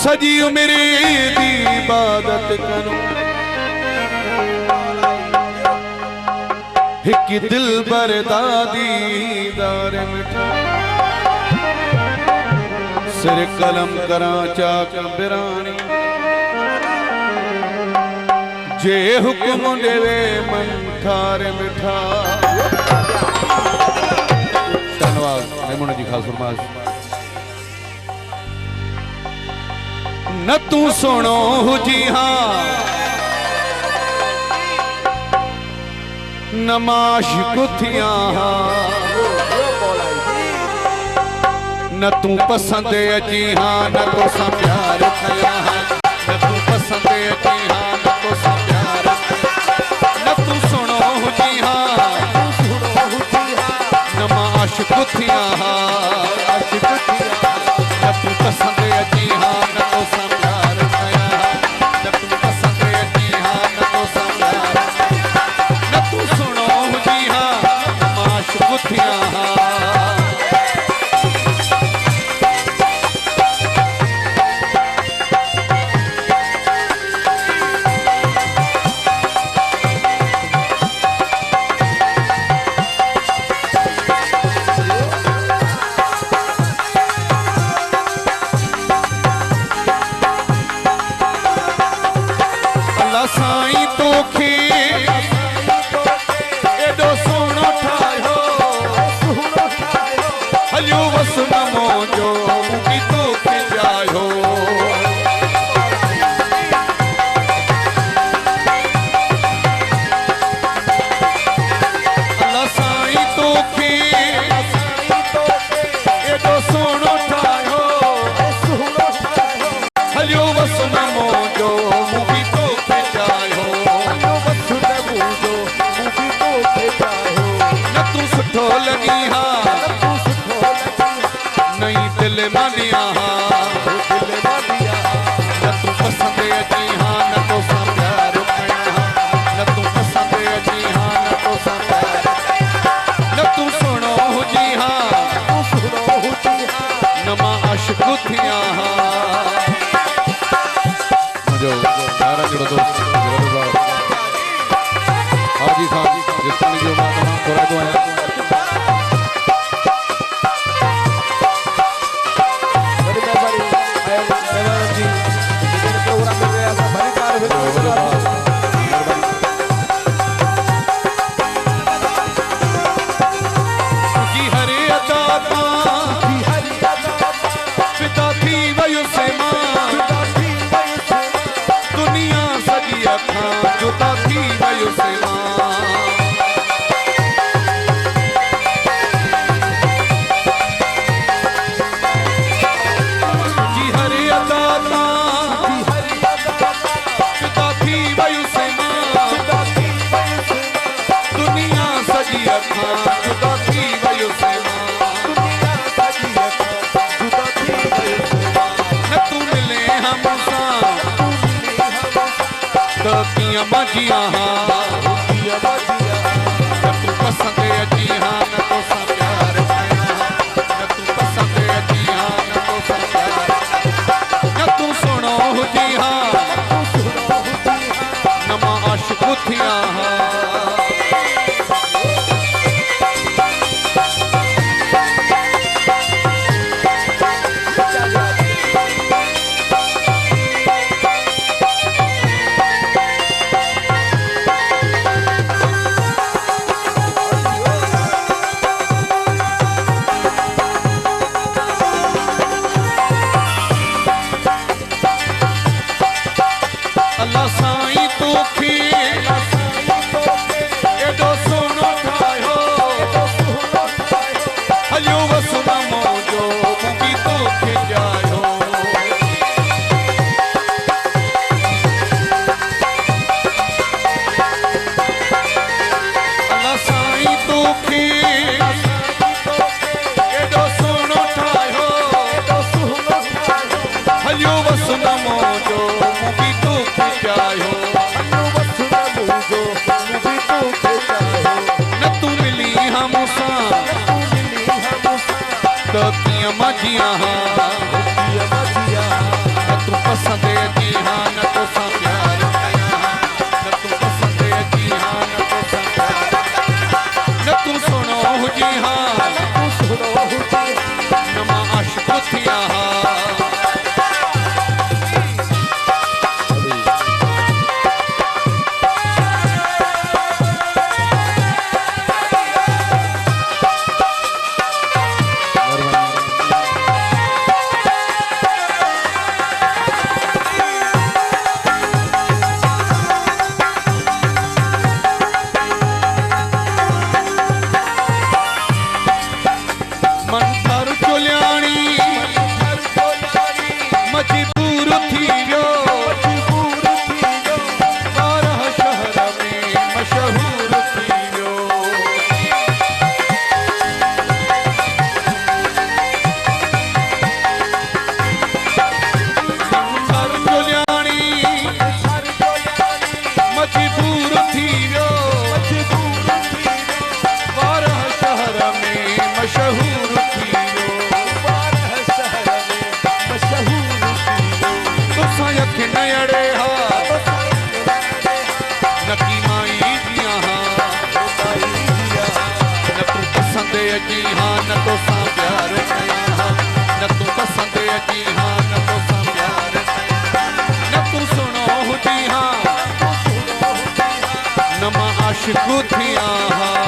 सजी उम्र दी इबादत करूं हिक दिल बरदादी दार मिठा सिर कलम करा चाक बिरानी जे हुक्म देवे मन ठार मिठा। धन्यवाद मेमूना जी खास फरमाइश। न तू सुनो हुजी हाँ नमाश कुथियां न तू पसंद अची हाँ न तो सा प्यार थया हाँ न तू पसंद अची हाँ न तो सा प्यार न तू सुनो हुजी हाँ नमाश कुथियां न तू पसंद अची हाँ न तो सा प्यार थया न तू पसंद अची हाँ न तो सा प्यार न तू सुनो हुजी हाँ नमाश कुथियां साईं तोखे एडो सोनो ठायो हलियो वस नमो जो मुकी तोखे जायो अल्लाह साईं तोखे एडो सोनो ठायो हलियो वस नमो जो मुकी सुठो लगी हाँ नहीं दिल मानिया हाँ न तू पसंद अची हाँ न तो सा प्यार कया न तू पसंद अची हाँ न तो सा प्यार न तू सुनो हुजी हाँ न मां आशिक थियां हाँ मुझो यारा जड़ो दोस्त हाजी साहब जिस तरह जो मैं तमाम थोड़ा तो है दुनिया सजी अखा जुदा थी वयो से जी हरे अदा जुदा थी वयो से दुनिया सजी अखा जुदा थी वयो से मजिया हाँ न तू पसंद अची हाँ न तो सा प्यार न तू पसंद अची हाँ न तो सा प्यार न तू सुनो हुजी हाँ न मां आशिक थियां हाँ अल्लाह साईं तोखे एडो सोनो ठायो हलियो वस नमो जो मुकी तोखे जायो अल्लाह साईं तोखे एडो सोनो ठायो हलियो वस नमो जो मुकी तोखे जायो न तू मिली हम सा तो किया मजिया हाँ न तू मशहूर थियो बारह शहर में मशहूर थियो तुसां यकीन अड़े हा नकी माई दिया हा न तू पसंद अची हाँ न तो सा प्यार कया हाँ न तू पसंद अची हाँ न तो सा प्यार कया न तू सुनो हुजी हाँ न मां आशिक थिया हाँ